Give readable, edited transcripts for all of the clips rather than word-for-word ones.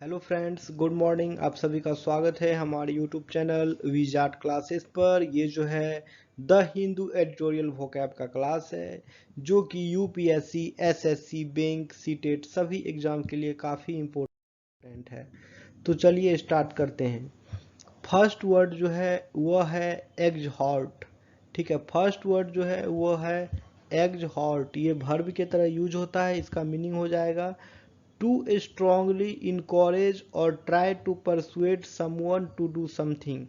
Hello friends, good morning. आप सभी का स्वागत है हमारे यूट्यूब चैनल वीजाट क्लासेस पर। ये जो है द हिंदू एडिटोरियल वोकैब का क्लास है जो कि यूपीएससी, एसएससी, बैंक, सीटेट सभी एग्जाम के लिए काफ़ी इम्पोर्टेंट है। तो चलिए स्टार्ट करते हैं। फर्स्ट वर्ड जो है वह है एग्जहॉर्ट। ठीक है, फर्स्ट वर्ड जो है वो है एग्जहॉर्ट। ये वर्ब के तरह यूज होता है। इसका मीनिंग हो जाएगा to strongly encourage or try to persuade someone to do something.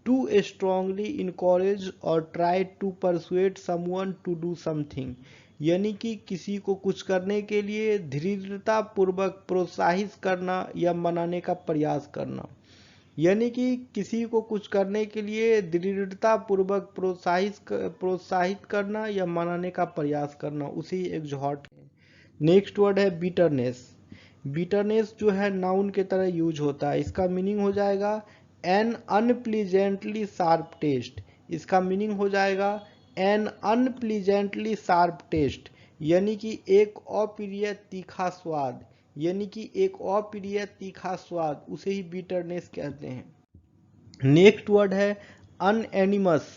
To strongly encourage or try to persuade someone to do something, यानी कि किसी को कुछ करने के लिए दृढ़ता पूर्वक प्रोत्साहित करना या मनाने का प्रयास करना। यानी कि किसी को कुछ करने के लिए दृढ़ता पूर्वक प्रोत्साहित करना या मनाने का प्रयास करना, उसी एग्जॉर्ट है। नेक्स्ट वर्ड है बिटरनेस। बिटरनेस जो है नाउन के तरह यूज होता है। इसका मीनिंग हो जाएगा एन अनप्लीजेंटली शार्प टेस्ट। इसका मीनिंग हो जाएगा एन अनप्लीजेंटली शार्प टेस्ट, यानी कि एक अप्रिय तीखा स्वाद। यानी कि एक अप्रिय तीखा स्वाद, उसे ही बिटरनेस कहते हैं। नेक्स्ट वर्ड है अनएनिमस।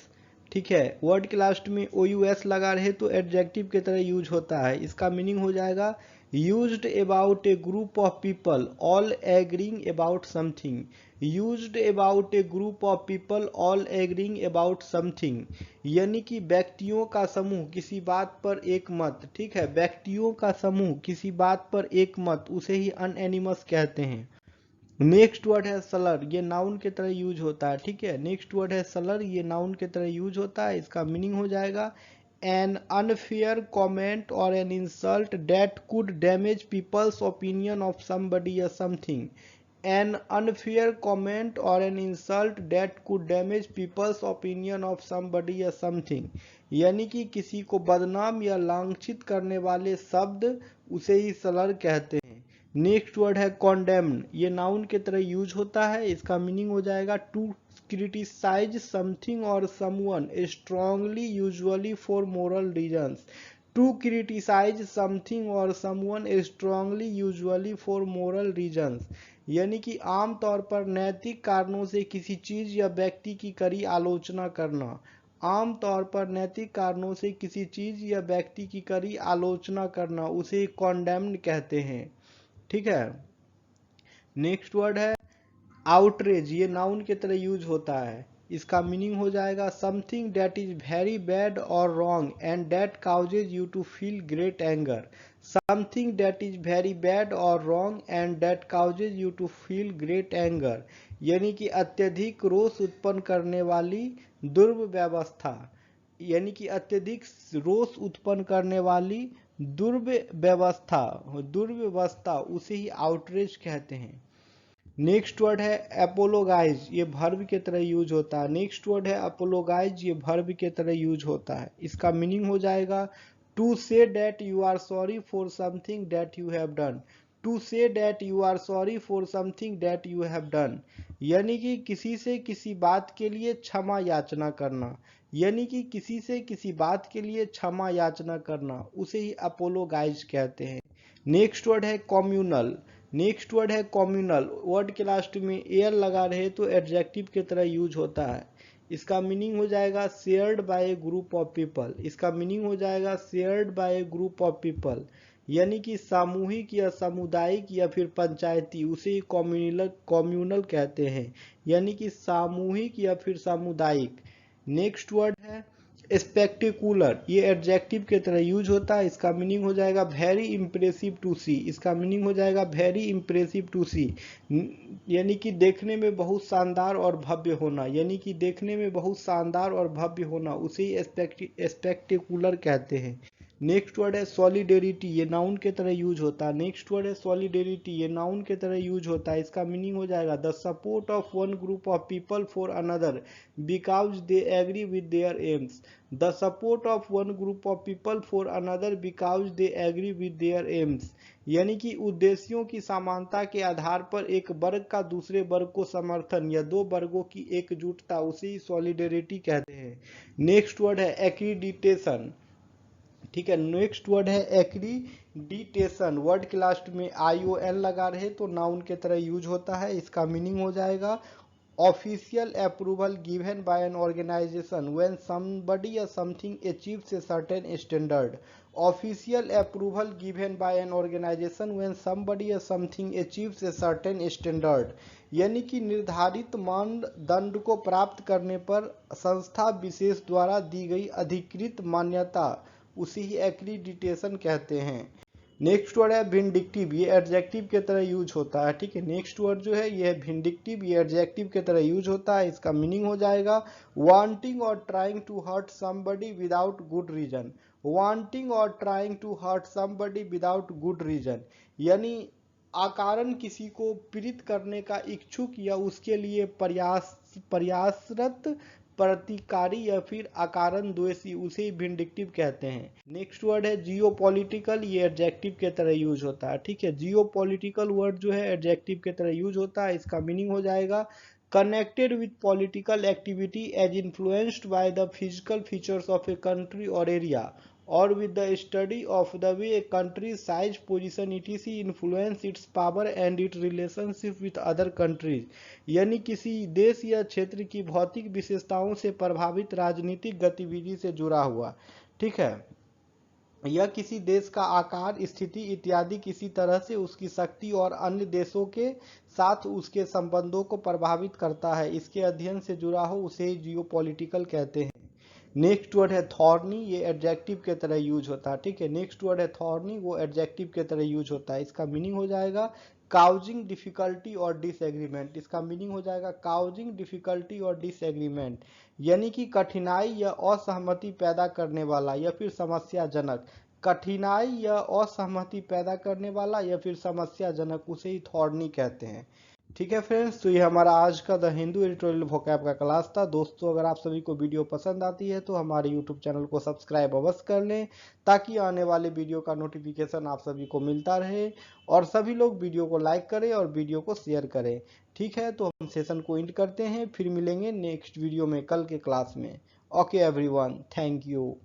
ठीक है, वर्ड के लास्ट में ओ यू एस लगा रहे तो एडजेक्टिव के तरह यूज होता है। इसका मीनिंग हो जाएगा used about A group of people all agreeing about something. Used about A group of people all agreeing about something, यानी कि व्यक्तियों का समूह किसी बात पर एक मत। ठीक है, व्यक्तियों का समूह किसी बात पर एक मत, उसे ही अनएनिमस कहते हैं। नेक्स्ट वर्ड है सलर। ये नाउन के तरह यूज होता है। ठीक है, नेक्स्ट वर्ड है सलर। ये नाउन के तरह यूज होता है। इसका मीनिंग हो जाएगा एन अनफेयर कॉमेंट और an insult that could damage peoples opinion of somebody या समथिंग। एन अनफेयर कॉमेंट और an insult that could damage peoples opinion of somebody या समथिंग, यानी कि किसी को बदनाम या लांछित करने वाले शब्द, उसे ही सलर कहते हैं। नेक्स्ट वर्ड है कॉन्डेम्न। ये नाउन के तरह यूज होता है। इसका मीनिंग हो जाएगा to criticise something or someone strongly usually for moral reasons. To criticise something or someone strongly usually for moral reasons, यानी कि आमतौर पर नैतिक कारणों से किसी चीज या व्यक्ति की कड़ी आलोचना करना। आमतौर पर नैतिक कारणों से किसी चीज या व्यक्ति की कड़ी आलोचना करना, उसे कॉन्डेम्न कहते हैं। ठीक है, नेक्स्ट वर्ड है आउटरेज। ये नाउन के तरह यूज होता है। इसका मीनिंग हो जाएगा something that is very bad or wrong and that causes you to feel great anger. Something that is very bad or wrong and that causes you to feel great anger, यानी कि अत्यधिक रोष उत्पन्न करने वाली दुर्व्यवस्था। यानी कि अत्यधिक रोष उत्पन्न करने वाली दुर्व्यवस्था, उसे ही आउटरेज कहते हैं। नेक्स्ट वर्ड है अपोलोगाइज। ये वर्ब के तरह यूज होता है। नेक्स्ट वर्ड है अपोलोगाइज। ये वर्ब के तरह यूज होता है। इसका मीनिंग हो जाएगा to say that you are sorry for something that you have done. To say that you are sorry for something that you have done, यानी कि किसी से किसी बात के लिए क्षमा याचना करना। यानी कि किसी से किसी बात के लिए क्षमा याचना करना, उसे ही अपोलोगाइज कहते हैं। नेक्स्ट वर्ड है कम्युनल। नेक्स्ट वर्ड है कम्युनल। वर्ड के लास्ट में एयर लगा रहे तो एडजेक्टिव के तरह यूज होता है। इसका मीनिंग हो जाएगा shared by A group of people. इसका मीनिंग हो जाएगा shared by A group of people, यानी कि सामूहिक या सामुदायिक या फिर पंचायती, उसे कम्युनल कहते हैं, यानी कि सामूहिक या फिर सामुदायिक। नेक्स्ट वर्ड है स्पेक्टिकुलर। ये एडजेक्टिव के तरह यूज होता है। इसका मीनिंग हो जाएगा वेरी इंप्रेसिव टू सी। इसका मीनिंग हो जाएगा वेरी इंप्रेसिव टू सी, यानी कि देखने में बहुत शानदार और भव्य होना। यानी कि देखने में बहुत शानदार और भव्य होना, उसे ही स्पेक्टिकुलर कहते हैं। नेक्स्ट वर्ड है सॉलिडेरिटी। ये नाउन के तरह यूज होता है। नेक्स्ट वर्ड है सॉलिडेरिटी। ये नाउन के तरह यूज होता है। इसका मीनिंग हो जाएगा the support of one group of people for another because they agree with their aims. The support of one group of people for another because they agree with their aims, यानी कि उद्देश्यों की समानता के आधार पर एक वर्ग का दूसरे वर्ग को समर्थन या दो वर्गों की एकजुटता, उसे ही सॉलिडेरिटी कहते हैं। नेक्स्ट वर्ड है एक्रीडिटेशन। ठीक है। नेक्स्ट वर्ड है एक्रीडिटेशन। वर्ड के लास्ट में ION लगा रहे तो नाउन के तरह यूज होता है। इसका मीनिंग हो जाएगा official approval given by an organization when somebody or something achieves a certain standard. Official approval given by an organization when somebody or something achieves a certain standard. यानी कि निर्धारित मानदंड को प्राप्त करने पर संस्था विशेष द्वारा दी गई अधिकृत मान्यता उसे ही एक्रीडिटेशन कहते हैं। नेक्स्ट वर्ड है विंडिक्टिव। ये एडजेक्टिव के तरह यूज होता है। ठीक है। नेक्स्ट वर्ड जो है ये है विंडिक्टिव। ये एडजेक्टिव के तरह यूज होता है। इसका मीनिंग हो जाएगा wanting or trying to hurt somebody without good reason. Wanting or trying to hurt somebody without good reason, यानी अकारण किसी को पीड़ित करने का इच्छुक या उसके लिए प्रयासरत प्रतिकारी या फिर अकारण द्वेषी, उसे विंडिक्टिव कहते हैं। नेक्स्ट वर्ड है जियोपॉलिटिकल। ये एडजेक्टिव के तरह यूज होता है। ठीक है। जियोपॉलिटिकल वर्ड जो है एडजेक्टिव के तरह यूज होता है। इसका मीनिंग हो जाएगा connected with political activity as influenced by the physical features of a country और area or with the study of the way a country's size, position, etc. influence its power and its relationship with other countries. यानी किसी देश या क्षेत्र की भौतिक विशेषताओं से प्रभावित राजनीतिक गतिविधि से जुड़ा हुआ। ठीक है। यह किसी देश का आकार, स्थिति इत्यादि किसी तरह से उसकी शक्ति और अन्य देशों के साथ उसके संबंधों को प्रभावित करता है, इसके अध्ययन से जुड़ा हो, उसे जियोपॉलिटिकल कहते हैं। नेक्स्ट वर्ड है थॉर्नी। ये एडजेक्टिव के तरह यूज होता है। ठीक है। नेक्स्ट वर्ड है थॉर्नी, वो एडजेक्टिव के तरह यूज होता है। इसका मीनिंग हो जाएगा काउजिंग डिफिकल्टी और डिसएग्रीमेंट। इसका मीनिंग हो जाएगा काउजिंग डिफिकल्टी और डिसएग्रीमेंट, यानी कि कठिनाई या असहमति पैदा करने वाला या फिर समस्याजनक। कठिनाई या असहमति पैदा करने वाला या फिर समस्याजनक, उसे ही थॉर्नी कहते हैं। ठीक है फ्रेंड्स, तो ये हमारा आज का द हिंदू एडिटोरियल वोकैब का क्लास था। दोस्तों, अगर आप सभी को वीडियो पसंद आती है तो हमारे यूट्यूब चैनल को सब्सक्राइब अवश्य कर लें, ताकि आने वाले वीडियो का नोटिफिकेशन आप सभी को मिलता रहे। और सभी लोग वीडियो को लाइक करें और वीडियो को शेयर करें। ठीक है। तो हम सेशन को एंड करते हैं, फिर मिलेंगे नेक्स्ट वीडियो में कल के क्लास में। Okay everyone, thank you.